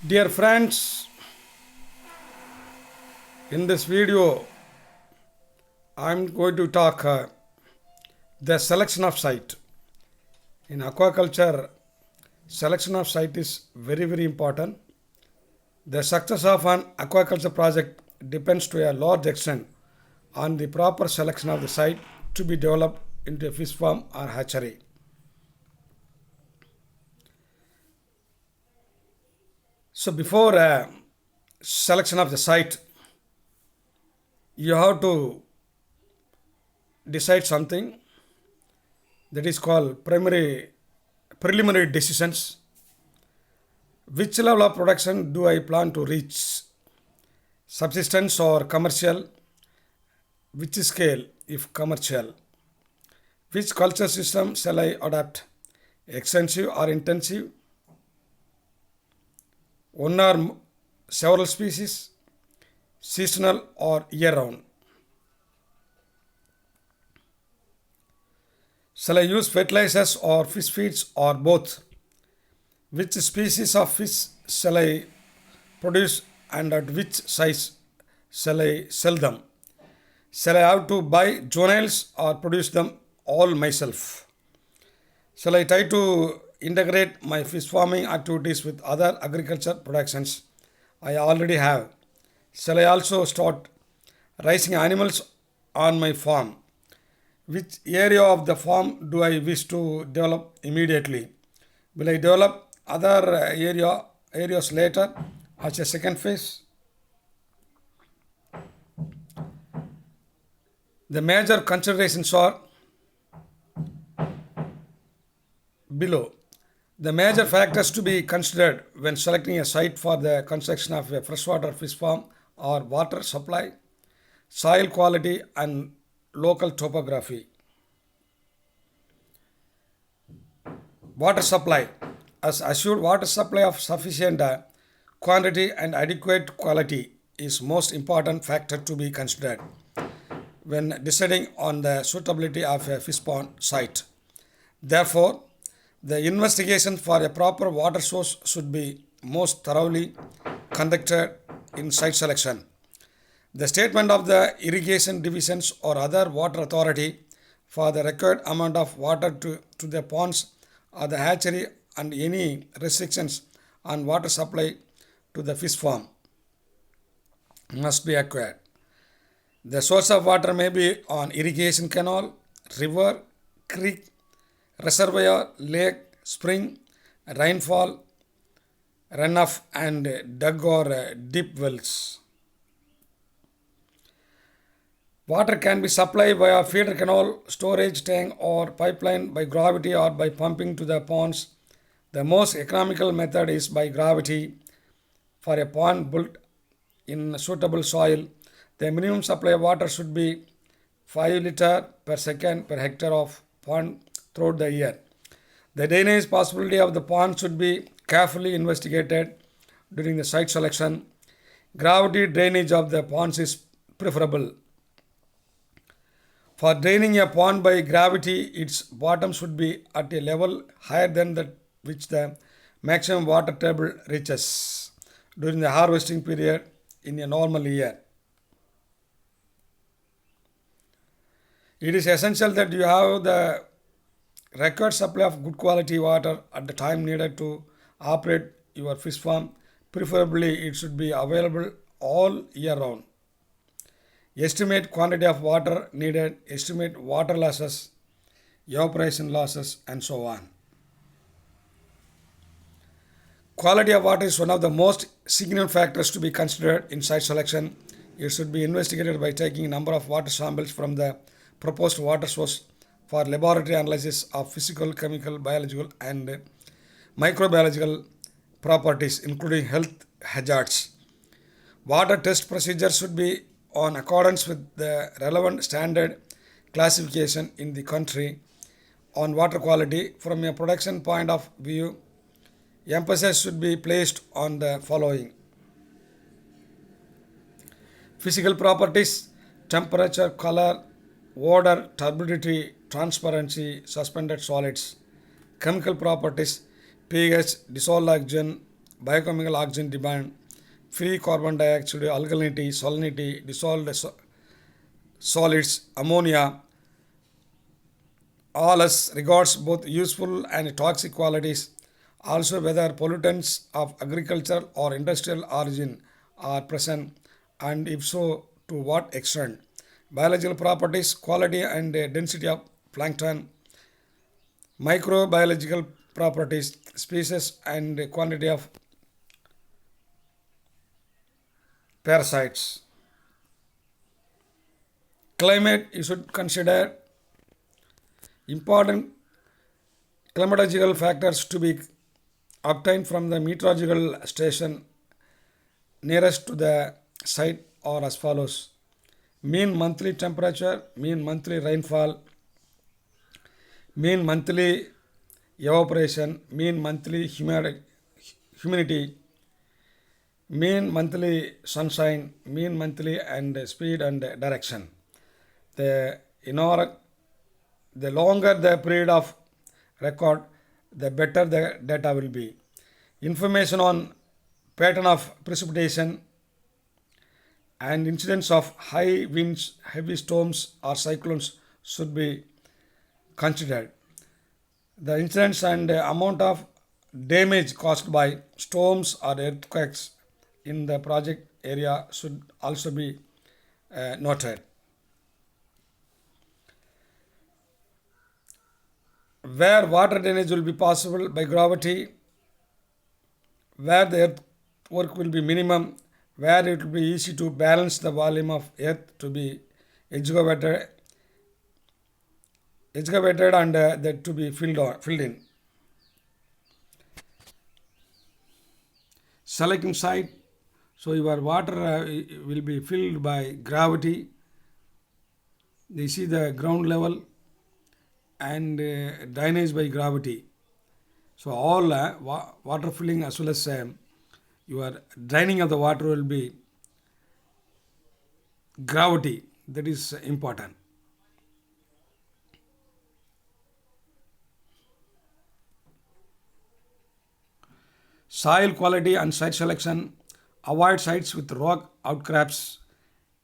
Dear friends, in this video, I'm going to talk the selection of site. In aquaculture, selection of site is very important. The success of an aquaculture project depends to a large extent on the proper selection of the site to be developed into a fish farm or hatchery. So before selection of the site, you have to decide something that is called preliminary decisions. Which level of production do I plan to reach? Subsistence or commercial? Which scale if commercial? Which culture system shall I adopt? Extensive or intensive? One or several species? Seasonal or year round? Shall I use fertilizers or fish feeds or both? Which species of fish shall I produce and at which size shall I sell them? Shall I have to buy juveniles or produce them all myself? Shall I try to integrate my fish farming activities with other agriculture productions I already have? Shall I also start raising animals on my farm? Which area of the farm do I wish to develop immediately? Will I develop other areas later as a second phase? The major considerations are below. The major factors to be considered when selecting a site for the construction of a freshwater fish farm are water supply, soil quality, and local topography. Water supply. As assured water supply of sufficient quantity and adequate quality is most important factor to be considered when deciding on the suitability of a fish pond site. Therefore, the investigation for a proper water source should be most thoroughly conducted in site selection. The statement of the irrigation divisions or other water authority for the required amount of water to the ponds or the hatchery and any restrictions on water supply to the fish farm must be acquired. The source of water may be on irrigation canal, river, creek, reservoir, lake, spring, rainfall, runoff, and dug or deep wells. Water can be supplied via feeder canal, storage tank, or pipeline by gravity or by pumping to the ponds. The most economical method is by gravity. For a pond built in suitable soil, the minimum supply of water should be 5 liters per second per hectare of pond throughout the year. The drainage possibility of the pond should be carefully investigated during the site selection. Gravity drainage of the ponds is preferable. For draining a pond by gravity, its bottom should be at a level higher than that which the maximum water table reaches during the harvesting period in a normal year. It is essential that you have the required supply of good quality water at the time needed to operate your fish farm. Preferably, it should be available all year round. Estimate quantity of water needed, estimate water losses, evaporation losses, and so on. Quality of water is one of the most significant factors to be considered in site selection. It should be investigated by taking a number of water samples from the proposed water source for laboratory analysis of physical, chemical, biological, and microbiological properties, including health hazards. Water test procedures should be on accordance with the relevant standard classification in the country on water quality. From a production point of view, emphasis should be placed on the following: physical properties, temperature, color, odor, turbidity, transparency, suspended solids; chemical properties, pH, dissolved oxygen, biochemical oxygen demand, free carbon dioxide, alkalinity, salinity, dissolved solids, ammonia, all as regards both useful and toxic qualities, also whether pollutants of agricultural or industrial origin are present, and if so, to what extent. Biological properties, quality and density of plankton, microbiological properties, species and quantity of parasites. Climate, you should consider important climatological factors to be obtained from the meteorological station nearest to the site are as follows: mean monthly temperature, mean monthly rainfall, mean monthly evaporation, mean monthly humidity, mean monthly sunshine, mean monthly and speed and direction. The in order, the longer the period of record, the better the data will be. Information on pattern of precipitation and incidence of high winds, heavy storms or cyclones should be considered. The incidence and amount of damage caused by storms or earthquakes in the project area should also be noted. Where water drainage will be possible by gravity, where the earthwork will be minimum, where it will be easy to balance the volume of earth to be excavated, and that to be filled in. Selecting site, so your water will be filled by gravity. They see the ground level and drainage by gravity. So all water filling as well as your draining of the water will be gravity. That is important. Soil quality and site selection. Avoid sites with rock outcrops,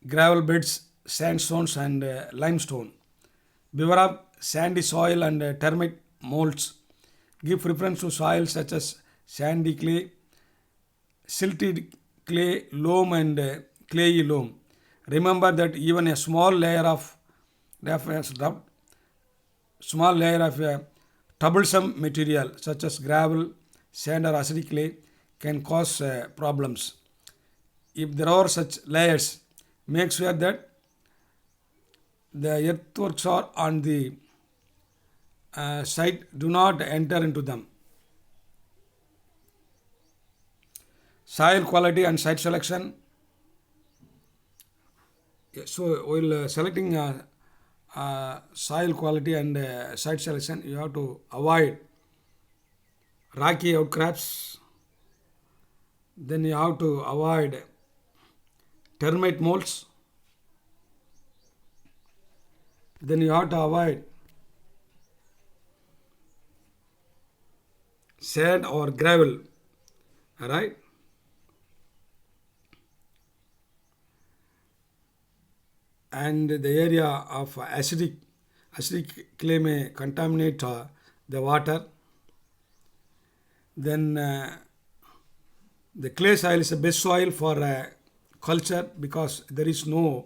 gravel beds, sandstones and limestone. Beware of sandy soil and termite molds. Give preference to soils such as sandy clay, silted clay, loam and clayey loam. Remember that even a small layer of troublesome material such as gravel, sand or acidic clay can cause problems. If there are such layers, make sure that the earthworks are on the site, do not enter into them. Soil quality and site selection. So while selecting soil quality and site selection, you have to avoid rocky outcrops. Then you have to avoid termite molds. Then you have to avoid sand or gravel. All right. And the area of acidic clay may contaminate the water. Then the clay soil is the best soil for culture because there is no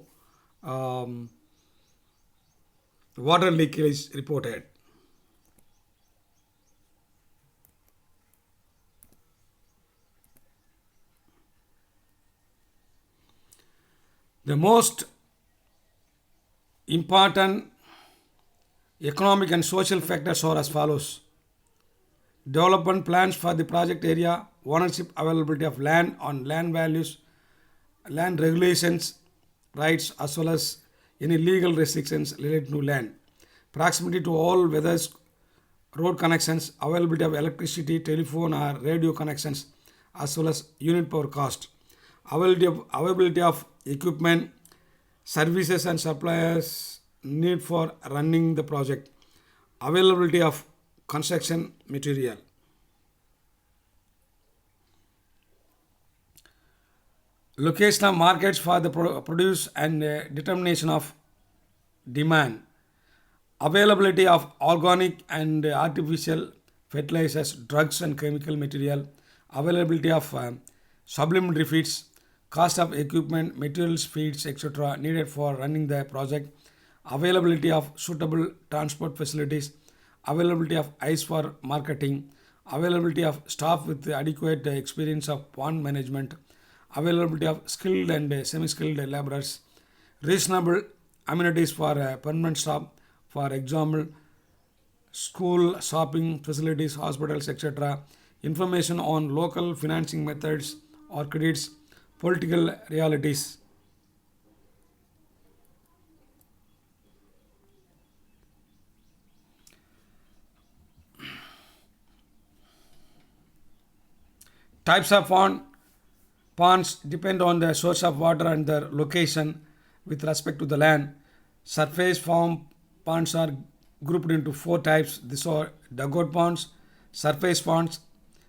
water leakage reported. The most important economic and social factors are as follows: development plans for the project area, ownership availability of land on land values, land regulations, rights as well as any legal restrictions related to land, proximity to all weathers, road connections, availability of electricity, telephone or radio connections as well as unit power cost, availability of equipment, services and suppliers need for running the project, availability of construction material. Location of markets for the produce and determination of demand. Availability of organic and artificial fertilizers, drugs and chemical material. Availability of supplementary feeds. Cost of equipment, materials, feeds, etc. needed for running the project. Availability of suitable transport facilities. Availability of ice for marketing. Availability of staff with adequate experience of pond management. Availability of skilled and semi-skilled laborers. Reasonable amenities for permanent staff, for example, school, shopping facilities, hospitals, etc. Information on local financing methods or credits, political realities. Types of ponds depend on the source of water and their location with respect to the land. Surface form ponds are grouped into four types. These are dugout ponds, surface ponds,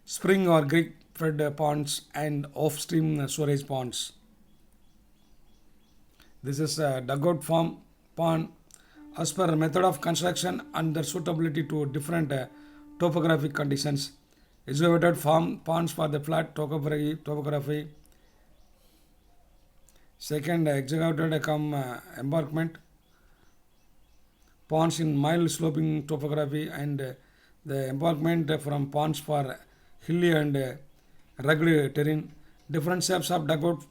spring or creek fed ponds, and off-stream storage ponds. This is a dugout form pond as per method of construction and their suitability to different topographic conditions. Excavated form ponds for the flat topography. Second, excavated embankment ponds in mild sloping topography, and the embankment from ponds for hilly and rugged terrain. Different shapes of dugout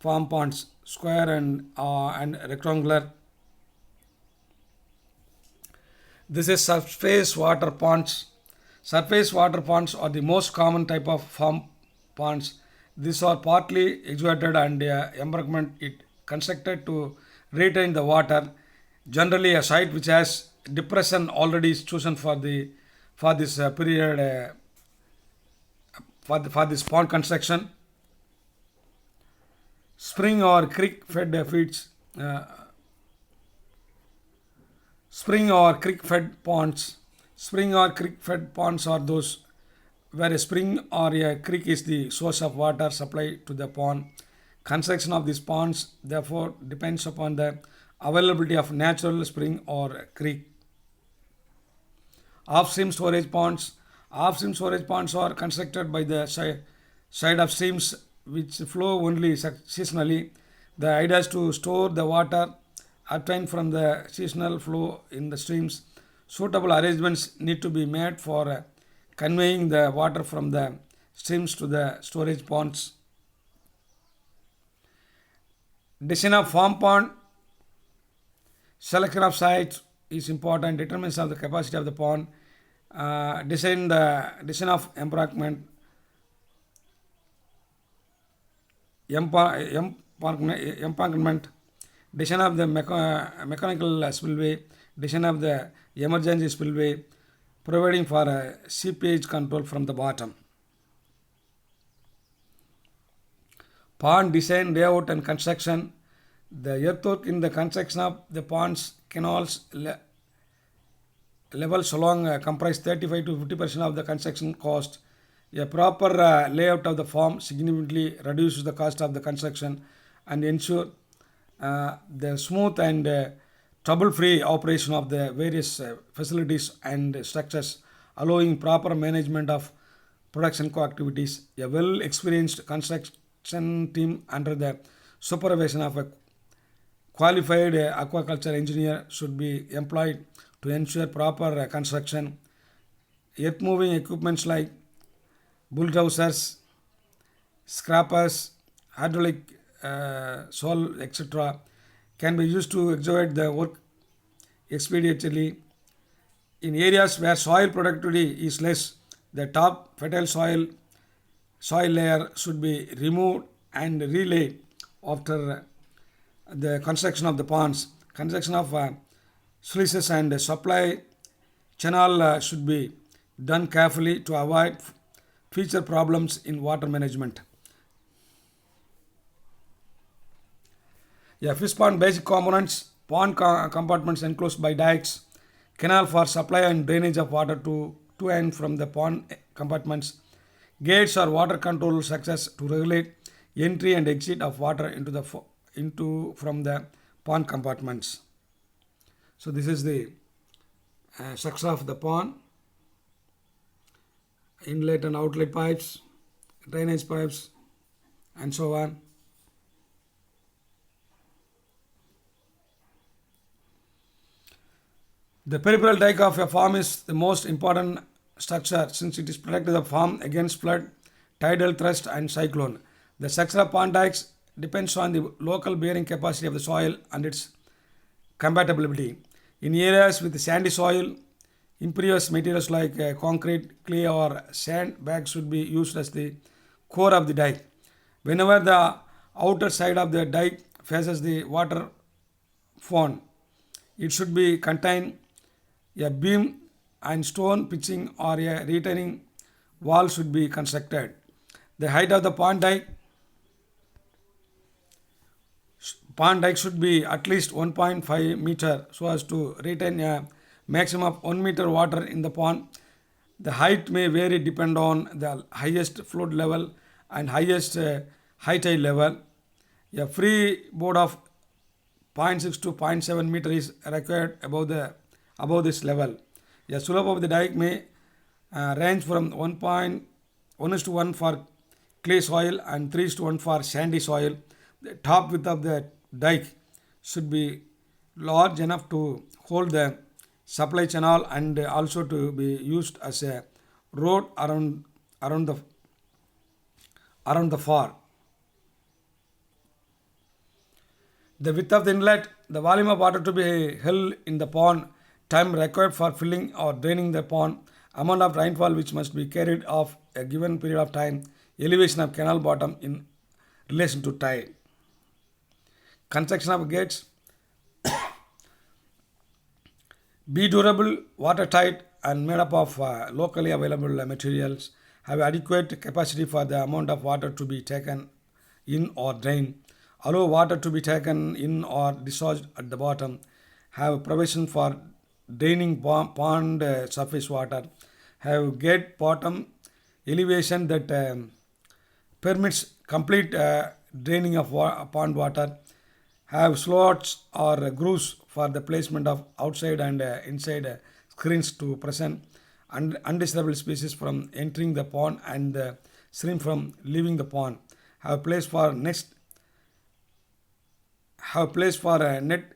form ponds, square and rectangular. This is surface water ponds. Surface water ponds are the most common type of farm ponds. These are partly excavated and embankment it constructed to retain the water. Generally, a site which has depression already is chosen for this period for this pond construction. Spring or creek fed feeds. Spring or creek fed ponds. Spring or creek fed ponds are those where a spring or a creek is the source of water supply to the pond. Construction of these ponds therefore depends upon the availability of natural spring or creek. Off-stream storage ponds. Off-stream storage ponds are constructed by the side of streams which flow only seasonally. The idea is to store the water obtained from the seasonal flow in the streams. Suitable arrangements need to be made for conveying the water from the streams to the storage ponds. Design of farm pond. Selection of sites is important. Determination of the capacity of the pond. Design of embankment, design of the mechanical spillway, design of the emergency spillway, providing for seepage control from the bottom. Pond design, layout and construction. The earthwork in the construction of the ponds, canals, levels along comprise 35 to 50% of the construction cost. A proper layout of the farm significantly reduces the cost of the construction and ensure the smooth and trouble-free operation of the various facilities and structures, allowing proper management of production co-activities. A well-experienced construction team under the supervision of a qualified aquaculture engineer should be employed to ensure proper construction. Earth moving equipments like bulldozers, scrappers, hydraulic saw, etc., can be used to excavate the work expediently. In areas where soil productivity is less, the top fertile soil layer should be removed and relaid after the construction of the ponds. Construction of sluices and supply channel should be done carefully to avoid future problems in water management. A fish pond basic components: pond compartments enclosed by dikes, canal for supply and drainage of water to and from the pond compartments, gates or water control structures to regulate entry and exit of water into from the pond compartments. So this is the structure of the pond: inlet and outlet pipes, drainage pipes, and so on. The peripheral dike of a farm is the most important structure since it is protected the farm against flood, tidal thrust, and cyclone. The structure of pond dikes depends on the local bearing capacity of the soil and its compatibility. In areas with sandy soil, impervious materials like concrete, clay, or sand bags should be used as the core of the dike. Whenever the outer side of the dike faces the water front, it should be contain a beam and stone pitching or a retaining wall should be constructed. The height of the pond dike should be at least 1.5 meter so as to retain a maximum of 1 meter water in the pond. The height may vary depend on the highest flood level and highest high tide level. A free board of 0.6 to 0.7 meter is required above this level. A slope of the dike may range from 1:1 for clay soil and 3:1 for sandy soil. The top width of the dike should be large enough to hold the supply channel and also to be used as a road around the far. The width of the inlet, the volume of water to be held in the pond, time required for filling or draining the pond, amount of rainfall which must be carried off a given period of time, elevation of canal bottom in relation to tide. Construction of gates: be durable, watertight, and made up of locally available materials. Have adequate capacity for the amount of water to be taken in or drained. Allow water to be taken in or discharged at the bottom. Have provision for draining pond surface water. Have gate bottom elevation that permits complete draining of pond water. Have slots or grooves for the placement of outside and inside screens to prevent undesirable species from entering the pond and the shrimp from leaving the pond. Have place for net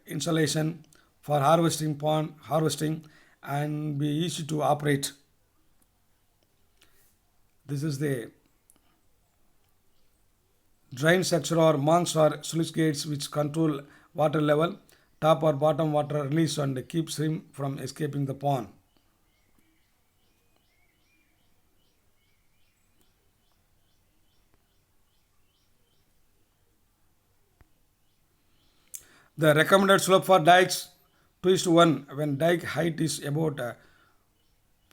insulation for harvesting and be easy to operate. This is the drain structure or monks or sluice gates which control water level, top or bottom water release and keep shrimp from escaping the pond. The recommended slope for dikes 2:1 when dike height is about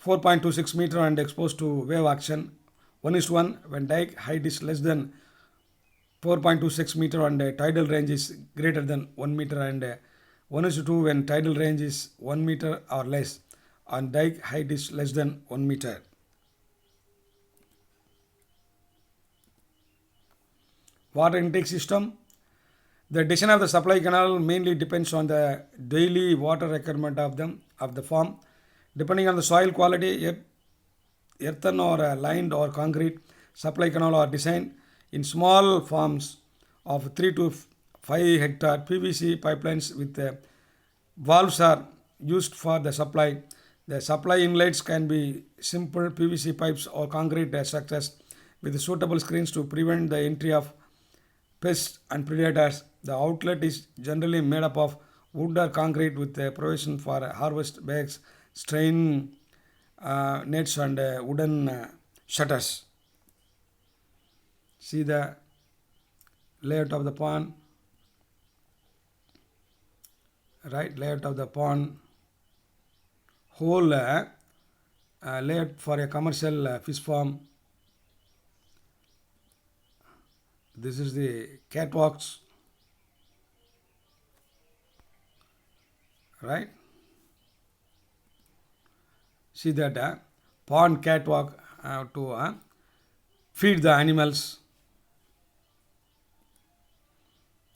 4.26 meter and exposed to wave action. 1:1 when dike height is less than 4.26 meter and tidal range is greater than 1 meter, and 1:2 when tidal range is 1 meter or less and dike height is less than 1 meter. Water intake system. The design of the supply canal mainly depends on the daily water requirement of the farm. Depending on the soil quality, earthen or lined or concrete supply canal are designed. In small farms of 3 to 5 hectare, PVC pipelines with valves are used for the supply. The supply inlets can be simple PVC pipes or concrete structures with suitable screens to prevent the entry of pests and predators. The outlet is generally made up of wood or concrete with a provision for harvest bags, strain nets and wooden shutters. See the layout of the pond, right? Layout of the pond, whole layout for a commercial fish farm. This is the catwalks, right? See that pond catwalk to feed the animals.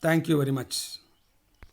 Thank you very much.